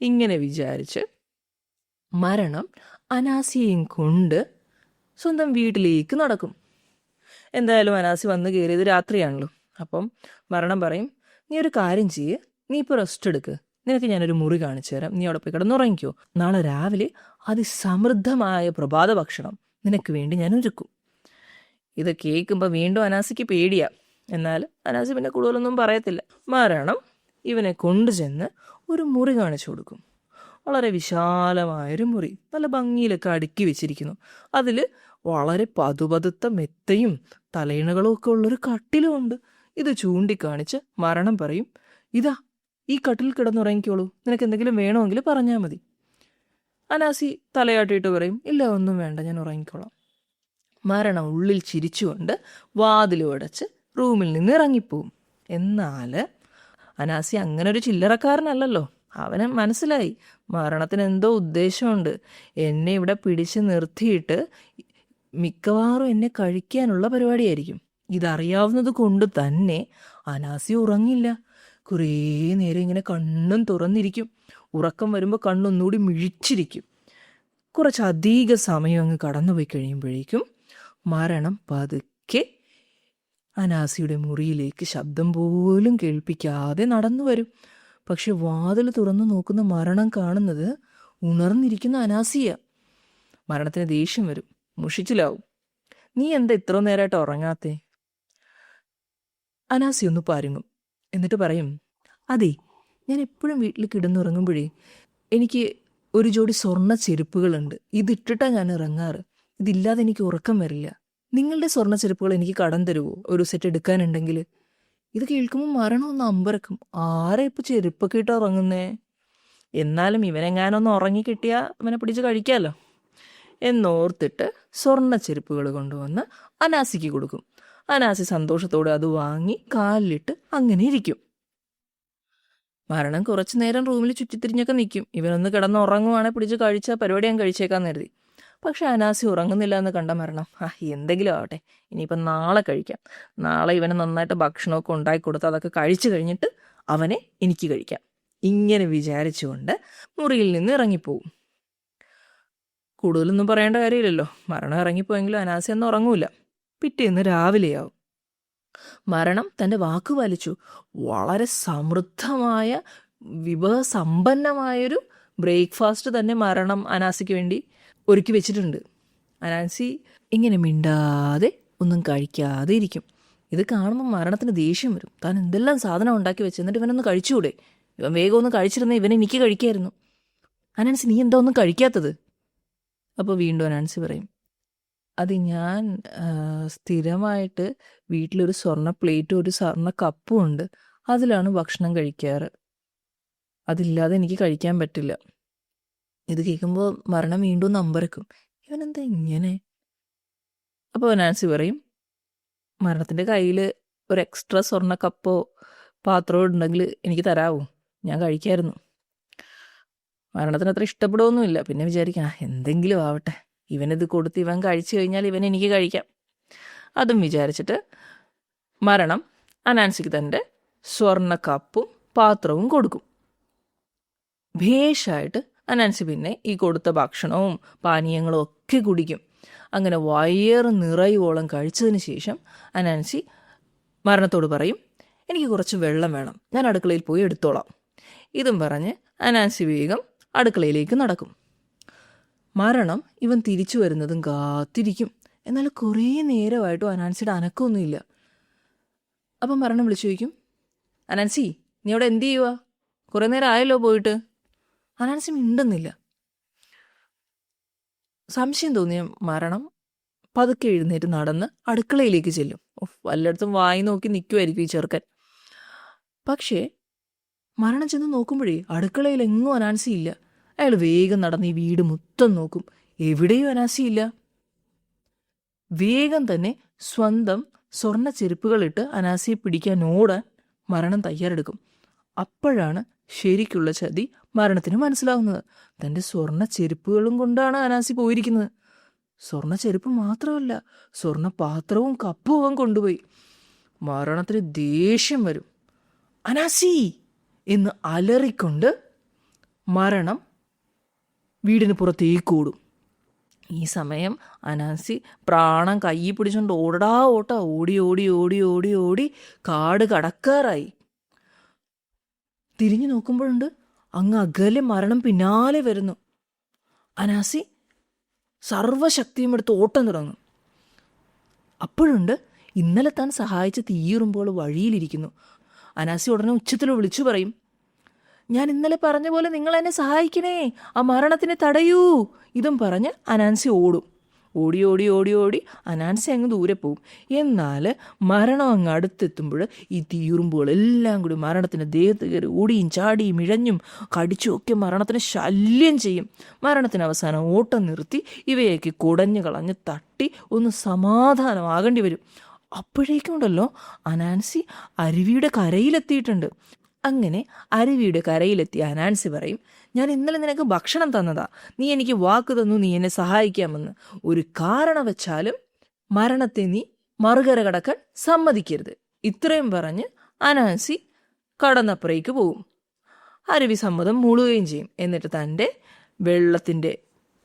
ഇങ്ങനെ വിചാരിച്ച് മരണം അനാസിയെയും കൊണ്ട് സ്വന്തം വീട്ടിലേക്ക് നടക്കും. എന്തായാലും അനാസി വന്ന് കയറിയത് രാത്രിയാണല്ലോ. അപ്പം മരണം പറയും, നീ ഒരു കാര്യം ചെയ്യ്, നീ ഇപ്പോൾ റെസ്റ്റ് എടുക്ക്, നിനക്ക് ഞാനൊരു മുറി കാണിച്ചു തരാം, നീ അവിടെ പോയി കിടന്നുറങ്ങിക്കോ. നാളെ രാവിലെ അതിസമൃദ്ധമായ പ്രഭാത ഭക്ഷണം നിനക്ക് വേണ്ടി ഞാൻ ഒരുക്കും. ഇത് കേൾക്കുമ്പോൾ വീണ്ടും അനാസിക്ക് പേടിയാ. എന്നാൽ അനാസി പിന്നെ കൂടുതലൊന്നും പറയത്തില്ല. മരണം ഇവനെ കൊണ്ടുചെന്ന് ഒരു മുറി കാണിച്ചു കൊടുക്കും. വളരെ വിശാലമായൊരു മുറി, നല്ല ഭംഗിയിലൊക്കെ അടുക്കി വെച്ചിരിക്കുന്നു. അതിൽ വളരെ പതുപതുത്ത മെത്തയും തലയിണകളും ഒക്കെ ഉള്ളൊരു കട്ടിലും ഉണ്ട്. ഇത് ചൂണ്ടിക്കാണിച്ച് മരണം പറയും, ഇതാ ഈ കട്ടിൽ കിടന്നുറങ്ങിക്കോളൂ, നിനക്ക് എന്തെങ്കിലും വേണമെങ്കിൽ പറഞ്ഞാൽ മതി. അനാസി തലയാട്ടിയിട്ട് പറയും, ഇല്ല ഒന്നും വേണ്ട, ഞാൻ ഉറങ്ങിക്കോളാം. മരണം ഉള്ളിൽ ചിരിച്ചുകൊണ്ട് വാതിലും അടച്ച് റൂമിൽ നിന്ന് ഇറങ്ങിപ്പോവും. എന്നാൽ അനാസി അങ്ങനെ ഒരു ചില്ലറക്കാരനല്ലല്ലോ. അവന് മനസ്സിലായി മരണത്തിന് എന്തോ ഉദ്ദേശമുണ്ട്. എന്നെ ഇവിടെ പിടിച്ച് നിർത്തിയിട്ട് മിക്കവാറും എന്നെ കഴിക്കാനുള്ള പരിപാടിയായിരിക്കും. ഇതറിയാവുന്നത് കൊണ്ട് തന്നെ അനാസി ഉറങ്ങില്ല. കുറേ നേരം ഇങ്ങനെ കണ്ണും തുറന്നിരിക്കും. ഉറക്കം വരുമ്പോൾ കണ്ണൊന്നുകൂടി മിഴിച്ചിരിക്കും. കുറച്ചധിക സമയം അങ്ങ് കടന്നുപോയി കഴിയുമ്പോഴേക്കും മരണം പതുക്കെ അനാസിയുടെ മുറിയിലേക്ക് ശബ്ദം പോലും കേൾപ്പിക്കാതെ നടന്നു വരും. പക്ഷെ വാതിൽ തുറന്നു നോക്കുന്ന മരണം കാണുന്നത് ഉണർന്നിരിക്കുന്ന അനാസിയ. മരണത്തിന് ദേഷ്യം വരും, മുഷിച്ചിലാവും. നീ എന്താ ഇത്ര നേരമായിട്ട് ഉറങ്ങാത്തേ? അനാസി ഒന്ന് പരുങ്ങും. എന്നിട്ട് പറയും, അതെ, ഞാൻ എപ്പോഴും വീട്ടിൽ കിടന്നുറങ്ങുമ്പോഴേ എനിക്ക് ഒരു ജോഡി സ്വർണ്ണ ചെരുപ്പുകളുണ്ട്. ഇതിട്ടിട്ടാണ് ഞാൻ ഇറങ്ങാറ്. ഇതില്ലാതെ എനിക്ക് ഉറക്കം വരില്ല. നിങ്ങളുടെ സ്വർണ്ണ ചെരുപ്പുകൾ എനിക്ക് കടം തരുമോ ഒരു സെറ്റ് എടുക്കാനുണ്ടെങ്കിൽ? ഇത് കേൾക്കുമ്പോൾ മരണം ഒന്ന് അമ്പരക്കും. ആരെ ഇപ്പം ചെരുപ്പൊക്കെ ഇട്ട് ഉറങ്ങുന്നേ? എന്നാലും ഇവനെങ്ങാനൊന്ന് ഉറങ്ങിക്കിട്ടിയാൽ ഇവനെ പിടിച്ച് കഴിക്കാമല്ലോ എന്നോർത്തിട്ട് സ്വർണ്ണ ചെരുപ്പുകൾ കൊണ്ടുവന്ന് അനാസിക്ക് കൊടുക്കും. അനാസി സന്തോഷത്തോടെ അത് വാങ്ങി കാലിലിട്ട് അങ്ങനെ ഇരിക്കും. മരണം കുറച്ചു നേരം റൂമിൽ ചുറ്റിത്തിരിഞ്ഞൊക്കെ നിൽക്കും. ഇവനൊന്ന് കിടന്ന് ഉറങ്ങുവാണെങ്കിൽ പിടിച്ച് കഴിച്ചാൽ പരിപാടി ഞാൻ കഴിച്ചേക്കാന്ന് കരുതി. പക്ഷെ അനാസി ഉറങ്ങുന്നില്ല എന്ന് കണ്ട മരണം, എന്തെങ്കിലും ആവട്ടെ, ഇനിയിപ്പം നാളെ കഴിക്കാം. നാളെ ഇവന് നന്നായിട്ട് ഭക്ഷണമൊക്കെ ഉണ്ടാക്കി കൊടുത്ത് അതൊക്കെ കഴിച്ചു കഴിഞ്ഞിട്ട് അവനെ എനിക്ക് കഴിക്കാം. ഇങ്ങനെ വിചാരിച്ചുകൊണ്ട് മുറിയിൽ നിന്ന് ഇറങ്ങിപ്പോവും. കൂടുതലൊന്നും പറയേണ്ട കാര്യമില്ലല്ലോ. മരണം ഇറങ്ങിപ്പോയെങ്കിലും അനാസി ഒന്നും ഉറങ്ങൂല. പിറ്റേന്ന് രാവിലെയാവും. മരണം തൻ്റെ വാക്ക് പാലിച്ചു. വളരെ സമൃദ്ധമായ വിഭവസമ്പന്നമായൊരു ബ്രേക്ക്ഫാസ്റ്റ് തന്നെ മരണം അനാസിക്ക് വേണ്ടി ഒരുക്കി വെച്ചിട്ടുണ്ട്. അനാസി ഇങ്ങനെ മിണ്ടാതെ ഒന്നും കഴിക്കാതെ ഇരിക്കും. ഇത് കാണുമ്പോൾ മരണത്തിന് ദേഷ്യം വരും. താൻ എന്തെല്ലാം സാധനം ഉണ്ടാക്കി വെച്ച്, എന്നിട്ട് ഇവനൊന്ന് കഴിച്ചുകൂടെ? ഇവൻ വേഗം ഒന്ന് കഴിച്ചിരുന്നേ ഇവനെ എനിക്ക് കഴിക്കായിരുന്നു. അനാൻസി, നീ എന്താ ഒന്നും കഴിക്കാത്തത്? അപ്പോൾ വീണ്ടും അനാൻസി പറയും, അത് ഞാൻ സ്ഥിരമായിട്ട് വീട്ടിലൊരു സ്വർണ്ണ പ്ലേറ്റും ഒരു സ്വർണ്ണ കപ്പും ഉണ്ട്. അതിലാണ് ഭക്ഷണം കഴിക്കാറ്. അതില്ലാതെ എനിക്ക് കഴിക്കാൻ പറ്റില്ല. ഇത് കേൾക്കുമ്പോൾ മരണം വീണ്ടും നമ്പരക്കും. ഇവനെന്താ ഇങ്ങനെ? അപ്പോൾ നാൻസി പറയും, മരണത്തിൻ്റെ കയ്യിൽ ഒരു എക്സ്ട്രാ സ്വർണ്ണ കപ്പോ പാത്രമോ ഉണ്ടെങ്കിൽ എനിക്ക് തരാവോ? ഞാൻ കഴിക്കായിരുന്നു. മരണത്തിന് അത്ര ഇഷ്ടപ്പെടുകയൊന്നുമില്ല. പിന്നെ വിചാരിക്കാം, എന്തെങ്കിലും ആവട്ടെ, ഇവനിത് കൊടുത്ത് ഇവൻ കഴിച്ചു കഴിഞ്ഞാൽ ഇവൻ എനിക്ക് കഴിക്കാം. അതും വിചാരിച്ചിട്ട് മരണം അനാൻസിക്ക് തൻ്റെ സ്വർണ്ണ കപ്പും പാത്രവും കൊടുക്കും. ഭേഷായിട്ട് അനാൻസി പിന്നെ ഈ കൊടുത്ത ഭക്ഷണവും പാനീയങ്ങളും ഒക്കെ കുടിക്കും. അങ്ങനെ വയറ് നിറയോളം കഴിച്ചതിന് ശേഷം അനാൻസി മരണത്തോട് പറയും, എനിക്ക് കുറച്ച് വെള്ളം വേണം, ഞാൻ അടുക്കളയിൽ പോയി എടുത്തോളാം. ഇതും പറഞ്ഞ് അനാൻസി വേഗം അടുക്കളയിലേക്ക് നടക്കും. മരണം ഇവൻ തിരിച്ചു വരുന്നതും കാത്തിരിക്കും. എന്നാൽ കുറേ നേരമായിട്ടും അനാൻസിയുടെ അനക്കമൊന്നുമില്ല. അപ്പം മരണം വിളിച്ചു ചോദിക്കും, അനാൻസി, നീ അവിടെ എന്ത് ചെയ്യുക? കുറേ നേരം ആയല്ലോ പോയിട്ട്. അനാൻസി മിണ്ടുന്നില്ല. സംശയം തോന്നിയ മരണം പതുക്കെ എഴുന്നേറ്റ് നടന്ന് അടുക്കളയിലേക്ക് ചെല്ലും. വല്ലയിടത്തും വായി നോക്കി നിൽക്കുമായിരിക്കും ഈ ചെറുക്കൻ. പക്ഷേ മരണം ചെന്ന് നോക്കുമ്പോഴേ അടുക്കളയിൽ എങ്ങും അനാൻസി ഇല്ല. അയാൾ വേഗം നടന്ന് ഈ വീട് മൊത്തം നോക്കും. എവിടെയും അനാൻസിയില്ല. വേഗം തന്നെ സ്വന്തം സ്വർണ്ണ ചെരുപ്പുകളിട്ട് അനാസിയെ പിടിക്കാൻ ഓടാൻ മരണം തയ്യാറെടുക്കും. അപ്പോഴാണ് ശരിക്കുള്ള ചതി മരണത്തിന് മനസ്സിലാവുന്നത്. തൻ്റെ സ്വർണ്ണ ചെരുപ്പുകളും കൊണ്ടാണ് അനാസി പോയിരിക്കുന്നത്. സ്വർണ്ണ ചെരുപ്പ് മാത്രമല്ല, സ്വർണ്ണ പാത്രവും കപ്പും അവൻ കൊണ്ടുപോയി. മരണത്തിന് ദേഷ്യം വരും. അനാസി എന്ന് അലറിക്കൊണ്ട് മരണം വീടിന് പുറത്തേക്ക് ഓടും. ഈ സമയം അനാസി പ്രാണം കയ്യിൽ പിടിച്ചുകൊണ്ട് ഓടി ഓടി ഓടി ഓടി ഓടി കാട് കടക്കാറായി. തിരിഞ്ഞു നോക്കുമ്പോഴുണ്ട് അങ്ങ് അകലെ മരണം പിന്നാലെ വരുന്നു. അനാസി സർവശക്തിയും എടുത്ത് ഓട്ടം തുടങ്ങും. അപ്പോഴുണ്ട് ഇന്നലെ താൻ സഹായിച്ച് തീയുറുമ്പോൾ വഴിയിലിരിക്കുന്നു. അനാസി ഉടനെ ഉച്ചത്തിൽ വിളിച്ചു പറയും, ഞാൻ ഇന്നലെ പറഞ്ഞ പോലെ നിങ്ങൾ എന്നെ സഹായിക്കണേ, ആ മരണത്തിനെ തടയൂ. ഇതും പറഞ്ഞ് അനാൻസി ഓടും. ഓടി ഓടി ഓടി ഓടി അനാൻസി അങ്ങ് ദൂരെ പോവും. എന്നാൽ മരണം അങ്ങ് അടുത്തെത്തുമ്പോൾ ഈ തീയുറുമ്പുകളെല്ലാം കൂടി മരണത്തിൻ്റെ ദേഹത്ത് കയറി ഓടിയും ചാടിയും ഇഴഞ്ഞും കടിച്ചും ഒക്കെ മരണത്തിന് ശല്യം ചെയ്യും. മരണത്തിന് അവസാനം ഓട്ടം നിർത്തി ഇവയൊക്കെ കുടഞ്ഞു കളഞ്ഞ് തട്ടി ഒന്ന് സമാധാനമാകേണ്ടി വരും. അപ്പോഴേക്കുണ്ടല്ലോ അനാൻസി അരുവിയുടെ കരയിലെത്തിയിട്ടുണ്ട്. അങ്ങനെ അരുവിയുടെ കരയിലെത്തിയ അനാൻസി പറയും, ഞാൻ ഇന്നലെ നിനക്ക് ഭക്ഷണം തന്നതാ, നീ എനിക്ക് വാക്ക് തന്നു നീ എന്നെ സഹായിക്കാമെന്ന്. ഒരു കാരണവച്ചാലും മരണത്തെ നീ മറുകര കടക്കാൻ സമ്മതിക്കരുത്. ഇത്രയും പറഞ്ഞ് അനാൻസി കടന്നപ്പുറേക്ക് പോകും. അരുവി സമ്മതം മൂളുകയും ചെയ്യും. എന്നിട്ട് തൻ്റെ വെള്ളത്തിൻ്റെ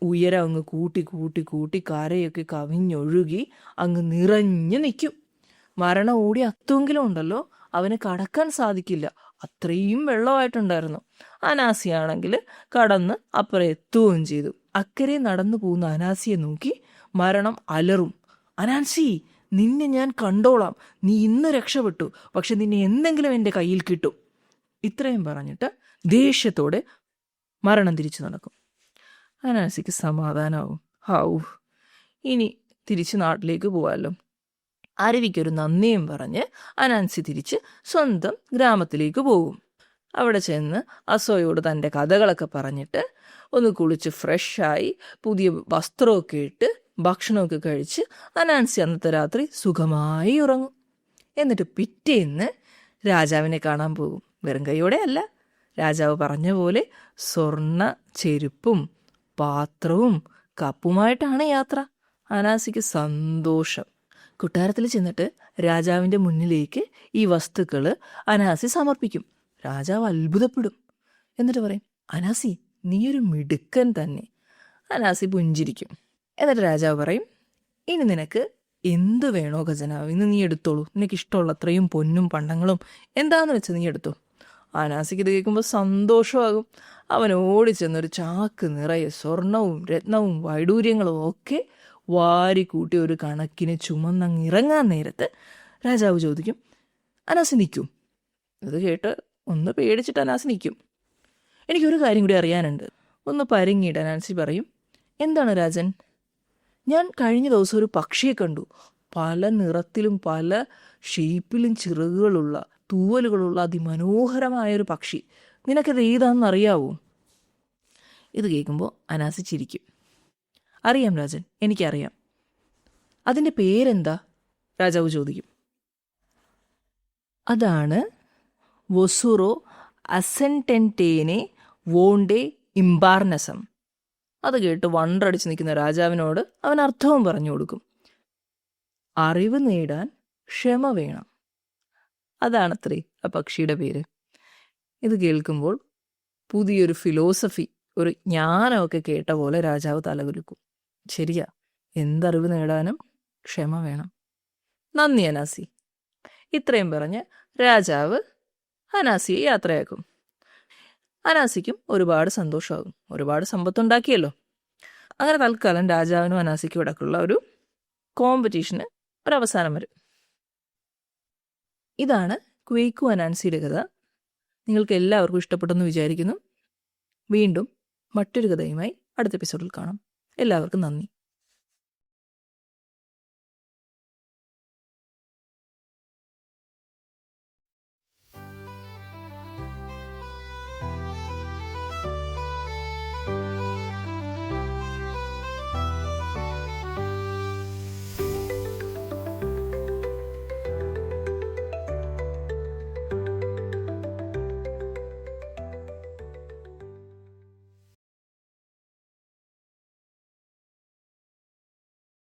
ഉയരം അങ്ങ് കൂട്ടി കൂട്ടി കൂട്ടി കരയൊക്കെ കവിഞ്ഞൊഴുകി അങ്ങ് നിറഞ്ഞു നിൽക്കും. മരണം ഓടി അത്തുമെങ്കിലും ഉണ്ടല്ലോ അവന് കടക്കാൻ സാധിക്കില്ല, അത്രയും വെള്ളമായിട്ടുണ്ടായിരുന്നു. അനാസിയാണെങ്കിൽ കടന്ന് അപ്പുറം എത്തുകയും ചെയ്തു. അക്കരെ നടന്നു പോകുന്ന അനാസിയെ നോക്കി മരണം അലറും, അനാൻസി, നിന്നെ ഞാൻ കണ്ടോളാം, നീ ഇന്ന് രക്ഷപ്പെട്ടു, പക്ഷെ നിന്നെ എന്തെങ്കിലും എൻ്റെ കയ്യിൽ കിട്ടും. ഇത്രയും പറഞ്ഞിട്ട് ദേഷ്യത്തോടെ മരണം തിരിച്ചു നടക്കും. അനാൻസിക്ക് സമാധാനമാവും. ഹൗ, ഇനി തിരിച്ച് നാട്ടിലേക്ക് പോകാമല്ലോ. അരുവിക്കൊരു നന്ദിയും പറഞ്ഞ് അനാൻസി തിരിച്ച് സ്വന്തം ഗ്രാമത്തിലേക്ക് പോകും. അവിടെ ചെന്ന് അസോയോട് തൻ്റെ കഥകളൊക്കെ പറഞ്ഞിട്ട് ഒന്ന് കുളിച്ച് ഫ്രഷായി പുതിയ വസ്ത്രമൊക്കെ ഇട്ട് ഭക്ഷണമൊക്കെ കഴിച്ച് അനാൻസി അന്നത്തെ രാത്രി സുഖമായി ഉറങ്ങും. എന്നിട്ട് പിറ്റേന്ന് രാജാവിനെ കാണാൻ പോകും. വെറും കൈയോടെ അല്ല, രാജാവ് പറഞ്ഞ പോലെ സ്വർണ്ണ ചെരുപ്പും പാത്രവും കപ്പുമായിട്ടാണ് യാത്ര. അനാസിക്ക് സന്തോഷം. കൊട്ടാരത്തിൽ ചെന്നിട്ട് രാജാവിൻ്റെ മുന്നിലേക്ക് ഈ വസ്തുക്കൾ അനാസി സമർപ്പിക്കും. രാജാവ് അത്ഭുതപ്പെടും. എന്നിട്ട് പറയും, അനാസി, നീയൊരു മിടുക്കൻ തന്നെ. അനാസി പുഞ്ചിരിക്കും. എന്നിട്ട് രാജാവ് പറയും, ഇനി നിനക്ക് എന്ത് വേണോ ഖജനാവ്, ഇന്ന് നീ എടുത്തോളൂ, നിനക്ക് ഇഷ്ടമുള്ള അത്രയും പൊന്നും പണ്ടങ്ങളും എന്താന്ന് വെച്ച് നീ എടുത്തോ. അനാസിക്ക് ഇത് കേൾക്കുമ്പോൾ സന്തോഷമാകും. അവൻ ഓടിച്ചെന്നൊരു ചാക്ക് നിറയെ സ്വർണവും രത്നവും വൈഡൂര്യങ്ങളും ഒക്കെ വാരിക്കൂട്ടി ഒരു കണക്കിന് ചുമന്നങ്ങ് ഇറങ്ങാൻ നേരത്ത് രാജാവ് ചോദിക്കും, അനാസി നിൽക്കും. ഇത് കേട്ട് ഒന്ന് പേടിച്ചിട്ട് അനാസി നിൽക്കും. എനിക്കൊരു കാര്യം കൂടി അറിയാനുണ്ട്. ഒന്ന് പരുങ്ങിയിട്ട് അനാസി പറയും, എന്താണ് രാജൻ? ഞാൻ കഴിഞ്ഞ ദിവസം ഒരു പക്ഷിയെ കണ്ടു. പല നിറത്തിലും പല ഷേപ്പിലും ചിറകുകളുള്ള തൂവലുകളുള്ള അതിമനോഹരമായൊരു പക്ഷി. നിനക്കത് ഏതാണെന്ന് അറിയാവോ? ഇത് കേൾക്കുമ്പോൾ അനാസി ചിരിക്കും. അറിയാം രാജൻ, എനിക്കറിയാം. അതിൻ്റെ പേരെന്താ? രാജാവ് ചോദിക്കും. അതാണ് വൊസുറോ അസെൻറ്റെൻറ്റേനെ വോണ്ടെ ഇംബാർനസം. അത് കേട്ട് വണ്ടടിച്ച് നിൽക്കുന്ന രാജാവിനോട് അവൻ അർത്ഥവും പറഞ്ഞു കൊടുക്കും. അറിവ് നേടാൻ ക്ഷമ വേണം. അതാണത്രേ ആ പക്ഷിയുടെ പേര്. ഇത് കേൾക്കുമ്പോൾ പുതിയൊരു ഫിലോസഫി, ഒരു ജ്ഞാനമൊക്കെ കേട്ട പോലെ രാജാവ് തലകുലുക്കും. ശരിയാ, എന്തറിവ് നേടാനും ക്ഷമ വേണം. നന്ദി അനാസി. ഇത്രയും പറഞ്ഞ് രാജാവ് അനാസിയെ യാത്രയാക്കും. അനാസിക്കും ഒരുപാട് സന്തോഷമാകും. ഒരുപാട് സമ്പത്തുണ്ടാക്കിയല്ലോ. അങ്ങനെ തൽക്കാലം രാജാവിനും അനാസിക്കും ഇടയ്ക്കുള്ള ഒരു കോമ്പറ്റീഷന് ഒരവസാനം വരും. ഇതാണ് ക്വേക്കു അനാൻസിയുടെ കഥ. നിങ്ങൾക്ക് എല്ലാവർക്കും ഇഷ്ടപ്പെട്ടെന്ന് വിചാരിക്കുന്നു. വീണ്ടും മറ്റൊരു കഥയുമായി അടുത്ത എപ്പിസോഡിൽ കാണാം. എല്ലാവർക്കും നന്ദി.